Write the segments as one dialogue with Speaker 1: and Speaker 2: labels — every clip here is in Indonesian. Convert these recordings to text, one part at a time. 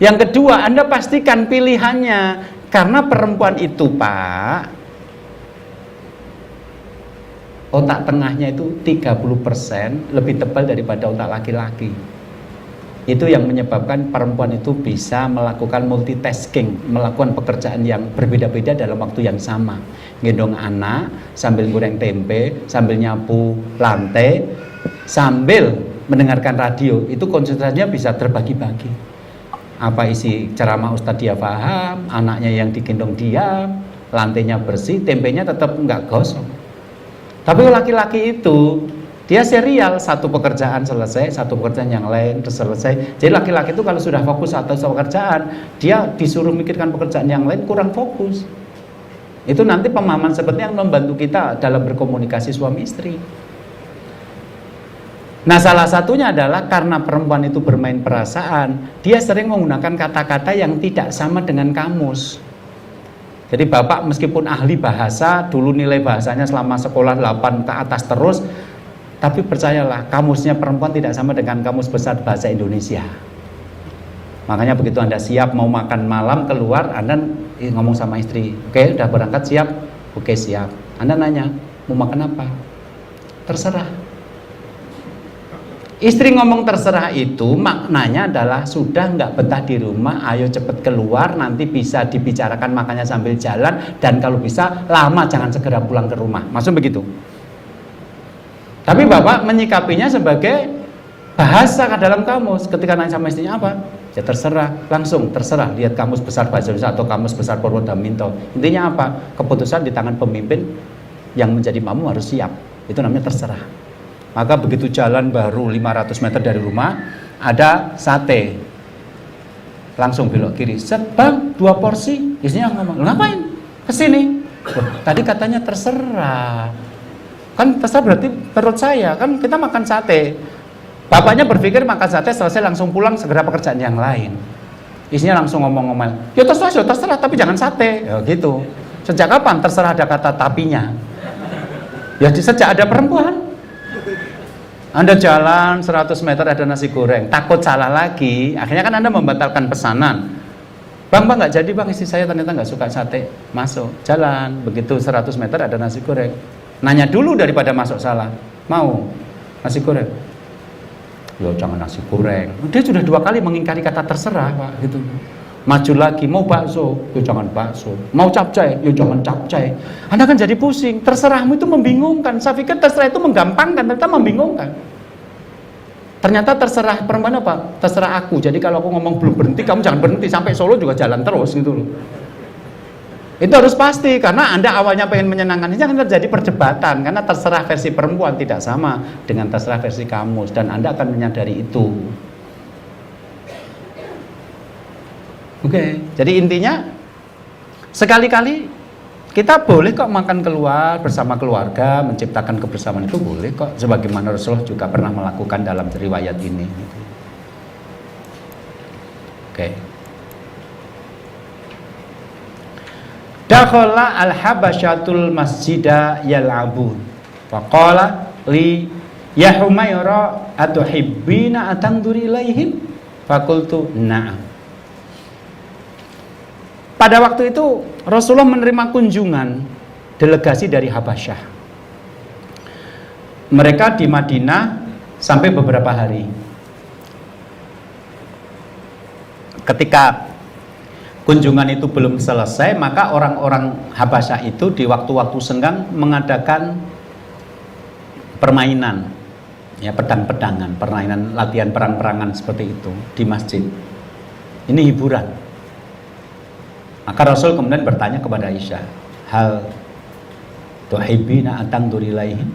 Speaker 1: Yang kedua, Anda pastikan pilihannya, karena perempuan itu, Pak, otak tengahnya itu 30% lebih tebal daripada otak laki-laki. Itu yang menyebabkan perempuan itu bisa melakukan multitasking, melakukan pekerjaan yang berbeda-beda dalam waktu yang sama. Gendong anak, sambil goreng tempe, sambil nyapu lantai, sambil mendengarkan radio. Itu konsentrasinya bisa terbagi-bagi. Apa isi ceramah Ustadz dia paham, anaknya yang digendong diam, lantainya bersih, tempenya tetap nggak gosong. Tapi laki-laki itu dia serial, satu pekerjaan selesai, satu pekerjaan yang lain selesai. Jadi laki-laki itu kalau sudah fokus atau pekerjaan, dia disuruh mikirkan pekerjaan yang lain kurang fokus. Itu nanti pemahaman seperti yang membantu kita dalam berkomunikasi suami istri. Nah, salah satunya adalah karena perempuan itu bermain perasaan, dia sering menggunakan kata-kata yang tidak sama dengan kamus. Jadi bapak meskipun ahli bahasa, dulu nilai bahasanya selama sekolah 8 ke atas terus, tapi percayalah, kamusnya perempuan tidak sama dengan kamus besar bahasa Indonesia. Makanya begitu Anda siap mau makan malam keluar, Anda ngomong sama istri, oke, udah berangkat siap? Oke, siap. Anda nanya, mau makan apa? Terserah. Istri ngomong terserah itu maknanya adalah sudah nggak betah di rumah, ayo cepet keluar, nanti bisa dibicarakan makanya sambil jalan, dan kalau bisa lama jangan segera pulang ke rumah. Maksud begitu. Tapi bapak menyikapinya sebagai bahasa ke dalam kamus. Ketika nanya sama istrinya apa? Ya terserah, langsung terserah. Lihat kamus besar bahasa Indonesia atau kamus besar Purwodaminto. Intinya apa? Keputusan di tangan pemimpin, yang menjadi mamu harus siap. Itu namanya terserah. Maka begitu jalan baru 500 meter dari rumah, ada sate. Langsung belok kiri. Set, bang, 2 porsi. Istrinya ngomong, ngapain? Kesini. Tadi katanya terserah. Kan terserah berarti perut saya, kan kita makan sate. Bapaknya berpikir makan sate selesai langsung pulang segera pekerjaan yang lain. Istrinya langsung ngomong-ngomong, ya terserah, tapi jangan sate. Ya gitu. Sejak kapan terserah ada kata tapinya? Ya sejak ada perempuan. Anda jalan 100 meter ada nasi goreng, takut salah lagi, akhirnya kan Anda membatalkan pesanan. Bang nggak jadi bang, istri saya ternyata nggak suka sate. Masuk, jalan, begitu 100 meter ada nasi goreng. Nanya dulu daripada masuk salah. Mau nasi goreng? Ya jangan nasi goreng. Dia sudah 2 kali mengingkari kata terserah, Pak, gitu. Maju lagi, mau bakso? Ya jangan bakso. Mau capcay? Ya jangan capcay. Anda kan jadi pusing. Terserahmu itu membingungkan. Saya pikir terserah itu menggampangkan, ternyata membingungkan. Ternyata terserah perempuan apa? Terserah aku. Jadi kalau aku ngomong belum berhenti, kamu jangan berhenti sampai Solo juga jalan terus gitu loh. Itu harus pasti, karena Anda awalnya pengen menyenangkan, ini akan terjadi perdebatan, karena terserah versi perempuan tidak sama dengan terserah versi kamus, dan Anda akan menyadari itu. Oke, jadi intinya sekali-kali kita boleh kok makan keluar bersama keluarga, menciptakan kebersamaan itu boleh kok, sebagaimana Rasulullah juga pernah melakukan dalam riwayat ini. Oke. Dakhala al-habasyatul masjida yal'abun. Faqala li ya Humaira atuhibbina atanduri ilaihim? Fakultu na'am. Pada waktu itu Rasulullah menerima kunjungan delegasi dari Habasyah. Mereka di Madinah sampai beberapa hari. Ketika kunjungan itu belum selesai, maka orang-orang Habasyah itu di waktu-waktu senggang mengadakan permainan, ya pedang-pedangan, permainan latihan perang-perangan seperti itu di masjid. Ini hiburan. Maka Rasul kemudian bertanya kepada Aisyah, hal tuhibbina atanduri ilaihim?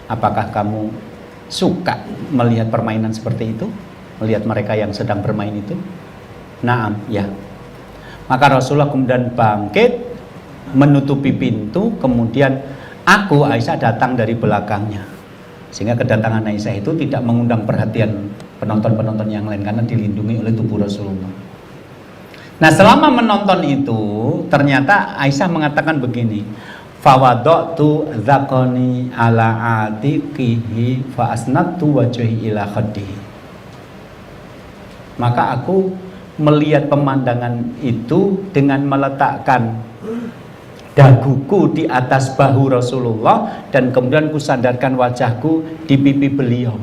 Speaker 1: Apakah kamu suka melihat permainan seperti itu? Melihat mereka yang sedang bermain itu? Naam, ya. Maka Rasulullah kemudian bangkit, menutupi pintu, kemudian aku, Aisyah, datang dari belakangnya. Sehingga kedatangan Aisyah itu tidak mengundang perhatian penonton-penonton yang lain, karena dilindungi oleh tubuh Rasulullah. Nah, selama menonton itu, ternyata Aisyah mengatakan begini, fawadatu dzaqani ala atiqihi fa asnadtu wajhi ila khaddihi. Maka aku melihat pemandangan itu dengan meletakkan daguku di atas bahu Rasulullah dan kemudian kusandarkan wajahku di pipi beliau.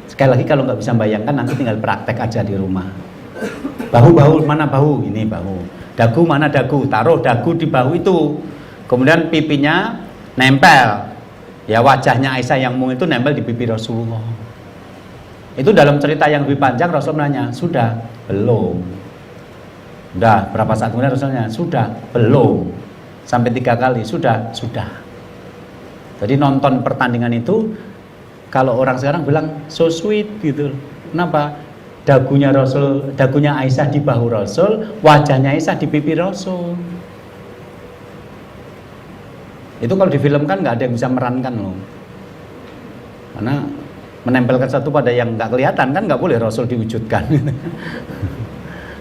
Speaker 1: Sekali lagi kalau nggak bisa bayangkan nanti tinggal praktek aja di rumah. Bahu mana bahu? Ini bahu. Dagu mana dagu? Taruh dagu di bahu itu. Kemudian pipinya nempel. Ya wajahnya Aisyah yang mung itu nempel di pipi Rasulullah. Itu dalam cerita yang lebih panjang Rasul nanya, sudah? Belum. Udah berapa saat kemudian Rasulnya? Sudah? Belum. Sampai 3 kali, sudah? Sudah. Jadi nonton pertandingan itu, kalau orang sekarang bilang so sweet gitu. Kenapa? Dagunya Rasul, dagunya Aisyah di bahu Rasul, wajahnya Aisyah di pipi Rasul. Itu kalau difilmkan nggak ada yang bisa merankan loh. Karena menempelkan satu pada yang nggak kelihatan kan nggak boleh Rasul diwujudkan.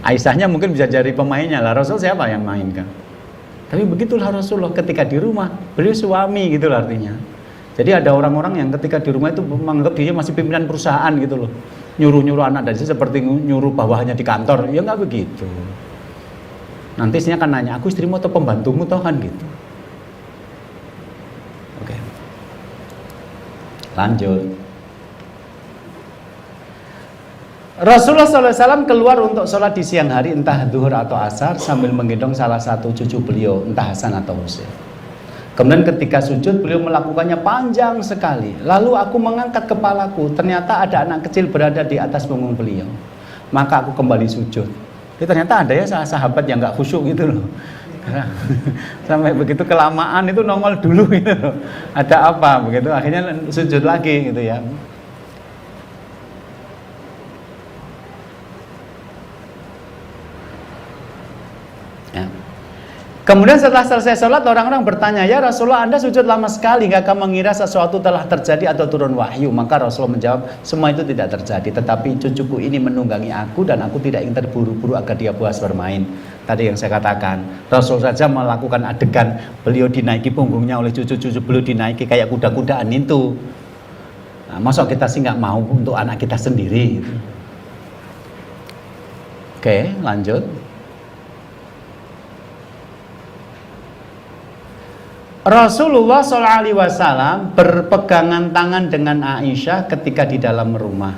Speaker 1: Aisyahnya mungkin bisa jadi pemainnya lah, Rasul siapa yang mainkan? Tapi begitulah Rasulullah ketika di rumah, beliau suami gitu loh artinya. Jadi ada orang-orang yang ketika di rumah itu menganggap dia masih pimpinan perusahaan gitu loh, nyuruh-nyuruh anak dan seperti nyuruh bawahannya di kantor, ya nggak begitu. Nanti istrinya akan nanya, aku istrimu atau pembantumu toh kan gitu. Oke, lanjut. Rasulullah SAW keluar untuk sholat di siang hari, entah zuhur atau asar, sambil menggendong salah satu cucu beliau, entah Hasan atau Husain. Kemudian ketika sujud, beliau melakukannya panjang sekali. Lalu aku mengangkat kepalaku, ternyata ada anak kecil berada di atas punggung beliau. Maka aku kembali sujud. Jadi ternyata ada ya sahabat yang gak khusyuk gitu loh. Sampai begitu kelamaan itu nongol dulu gitu loh. Ada apa begitu, akhirnya sujud lagi gitu ya. Kemudian setelah selesai sholat, orang-orang bertanya, ya Rasulullah, Anda sujud lama sekali, gak akan mengira sesuatu telah terjadi atau turun wahyu? Maka Rasulullah menjawab, semua itu tidak terjadi, tetapi cucuku ini menunggangi aku dan aku tidak ingin terburu-buru agar dia puas bermain. Tadi yang saya katakan, Rasul saja melakukan adegan beliau dinaiki punggungnya oleh cucu-cucu beliau, dinaiki kayak kuda-kudaan itu. Nah, masa kita sih nggak mau untuk anak kita sendiri? Oke, lanjut. Rasulullah SAW berpegangan tangan dengan Aisyah ketika di dalam rumah.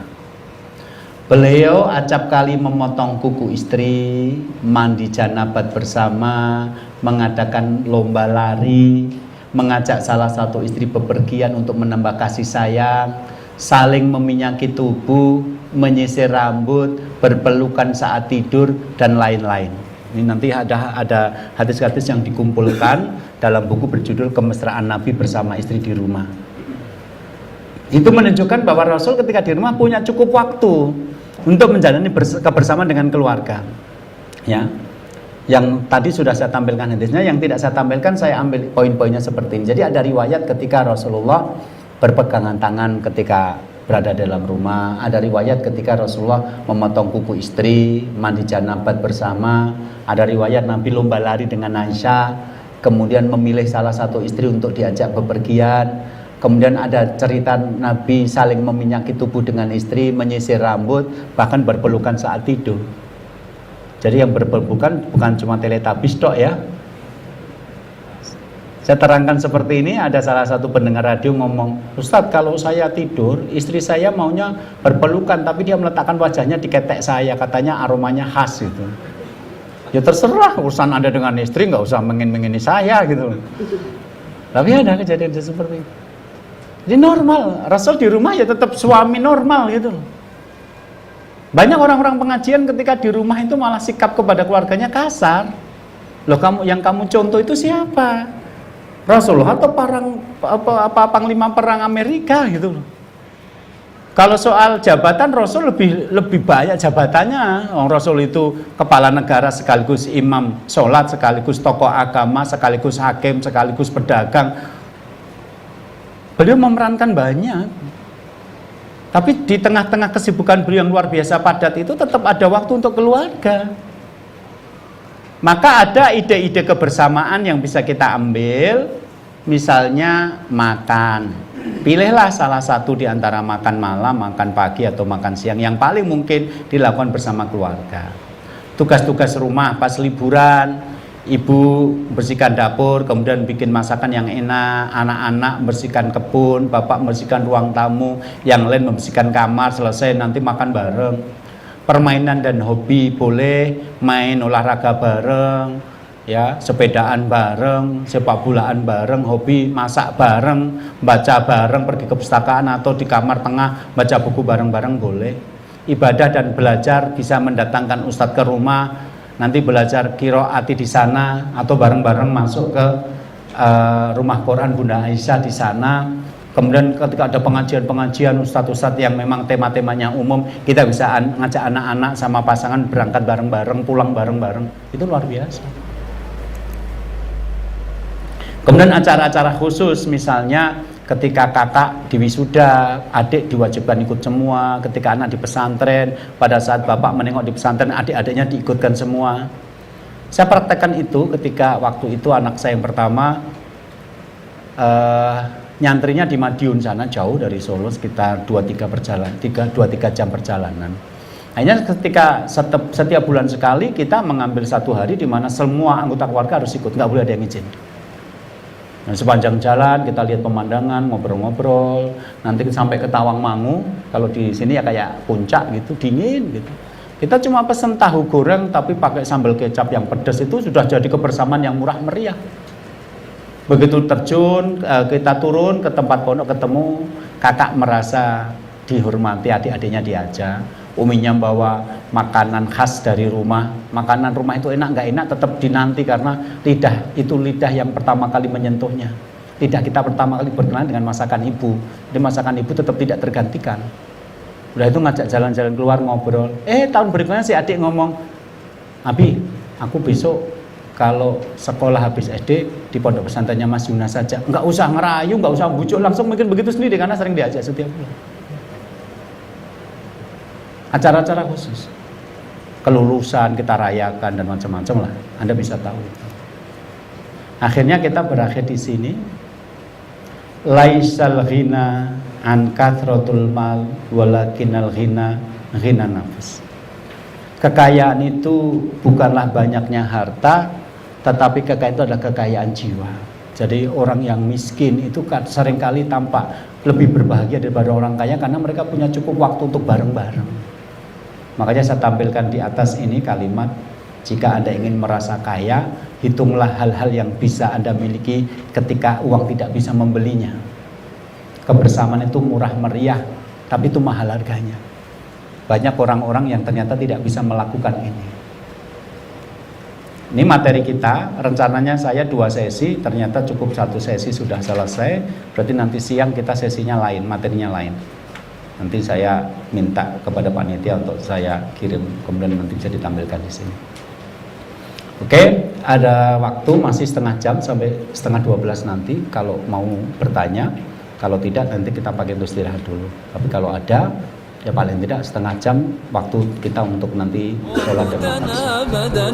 Speaker 1: Beliau acap kali memotong kuku istri, mandi janabat bersama, mengadakan lomba lari, mengajak salah satu istri bepergian untuk menambah kasih sayang, saling meminyaki tubuh, menyisir rambut, berpelukan saat tidur, dan lain-lain. Ini nanti ada hadis-hadis yang dikumpulkan dalam buku berjudul Kemesraan Nabi bersama Istri di Rumah. Itu menunjukkan bahwa Rasul ketika di rumah punya cukup waktu untuk menjalani kebersamaan dengan keluarga. Ya, yang tadi sudah saya tampilkan hadisnya, yang tidak saya tampilkan saya ambil poin-poinnya seperti ini. Jadi ada riwayat ketika Rasulullah berpegangan tangan ketika berada dalam rumah, ada riwayat ketika Rasulullah memotong kuku istri, mandi janabat bersama, ada riwayat Nabi lomba lari dengan Aisyah, kemudian memilih salah satu istri untuk diajak bepergian, kemudian ada cerita Nabi saling meminyaki tubuh dengan istri, menyisir rambut, bahkan berpelukan saat tidur. Jadi yang berpelukan bukan cuma teletabis tok ya. Saya terangkan seperti ini, ada salah satu pendengar radio ngomong, Ustadz kalau saya tidur, istri saya maunya berpelukan, tapi dia meletakkan wajahnya di ketek saya, katanya aromanya khas gitu. Ya terserah, urusan Anda dengan istri, nggak usah mengingini saya gitu. Tapi ada kejadian seperti itu. Jadi normal, Rasul di rumah ya tetap suami normal gitu. Banyak orang-orang pengajian ketika di rumah itu malah sikap kepada keluarganya kasar. Loh yang kamu contoh itu siapa? Rasulullah atau panglima perang Amerika gitu loh. Kalau soal jabatan Rasul lebih banyak jabatannya. Rasul itu kepala negara sekaligus imam sholat, sekaligus tokoh agama, sekaligus hakim, sekaligus pedagang. Beliau memerankan banyak. Tapi di tengah-tengah kesibukan beliau yang luar biasa padat itu tetap ada waktu untuk keluarga. Maka ada ide-ide kebersamaan yang bisa kita ambil, misalnya makan, pilihlah salah satu di antara makan malam, makan pagi atau makan siang yang paling mungkin dilakukan bersama keluarga. Tugas-tugas rumah pas liburan, ibu bersihkan dapur, kemudian bikin masakan yang enak, anak-anak bersihkan kebun, bapak bersihkan ruang tamu, yang lain membersihkan kamar, selesai nanti makan bareng. Permainan dan hobi boleh, main olahraga bareng, ya, sepedaan bareng, sepak bolaan bareng, hobi masak bareng, baca bareng, pergi ke perpustakaan atau di kamar tengah baca buku bareng-bareng boleh. Ibadah dan belajar bisa mendatangkan ustadz ke rumah, nanti belajar qiraati di sana atau bareng-bareng masuk ke rumah Quran Bunda Aisyah di sana. Kemudian ketika ada pengajian-pengajian ustadz-ustadz yang memang tema-temanya umum, kita bisa ngajak anak-anak sama pasangan berangkat bareng-bareng, pulang bareng-bareng. Itu luar biasa. Kemudian acara-acara khusus, misalnya ketika kakak di wisuda, adik diwajibkan ikut semua. Ketika anak di pesantren, pada saat bapak menengok di pesantren, adik-adiknya diikutkan semua. Saya praktekkan itu ketika waktu itu anak saya yang pertama nyantrinya di Madiun sana, jauh dari Solo, sekitar 2-3 jam perjalanan. Akhirnya ketika setiap bulan sekali kita mengambil satu hari di mana semua anggota keluarga harus ikut, nggak boleh ada yang izin. Nah, sepanjang jalan kita lihat pemandangan, ngobrol-ngobrol, nanti sampai ke Tawangmangu, kalau di sini ya kayak puncak gitu, dingin gitu. Kita cuma pesen tahu goreng tapi pakai sambal kecap yang pedas, itu sudah jadi kebersamaan yang murah meriah. Begitu terjun, kita turun ke tempat pondok, ketemu kakak merasa dihormati, adik-adiknya diajak, uminya bawa makanan khas dari rumah. Makanan rumah itu enak nggak enak tetap dinanti karena lidah itu lidah yang pertama kali menyentuhnya. Lidah kita pertama kali berkenalan dengan masakan ibu. Jadi masakan ibu tetap tidak tergantikan. Udah itu ngajak jalan-jalan keluar ngobrol. Tahun berikutnya si adik ngomong, Abi, aku besok kalau sekolah habis SD di pondok pesantrennya Mas Yunus saja, nggak usah ngerayu, nggak usah bujuk, langsung mungkin begitu sendiri karena sering diajak setiap bulan. Acara-acara khusus, kelulusan kita rayakan dan macam-macam lah, Anda bisa tahu. Akhirnya kita berakhir di sini. Laisal ghina an kathratul mal walakinal ghina ghina nafs. Kekayaan itu bukanlah banyaknya harta, tetapi kekayaan itu adalah kekayaan jiwa. Jadi orang yang miskin itu seringkali tampak lebih berbahagia daripada orang kaya karena mereka punya cukup waktu untuk bareng-bareng. Makanya saya tampilkan di atas ini kalimat, jika Anda ingin merasa kaya, hitunglah hal-hal yang bisa Anda miliki ketika uang tidak bisa membelinya. Kebersamaan itu murah meriah, tapi itu mahal harganya. Banyak orang-orang yang ternyata tidak bisa melakukan ini. Ini materi kita, rencananya saya 2 sesi, ternyata cukup 1 sesi sudah selesai. Berarti nanti siang kita sesinya lain, materinya lain. Nanti saya minta kepada panitia untuk saya kirim, kemudian nanti bisa ditampilkan di sini. Oke, ada waktu masih setengah jam sampai setengah 12 nanti kalau mau bertanya. Kalau tidak nanti kita pakai untuk istirahat dulu. Tapi kalau ada, ya paling tidak setengah jam waktu kita untuk nanti sholat dan makan.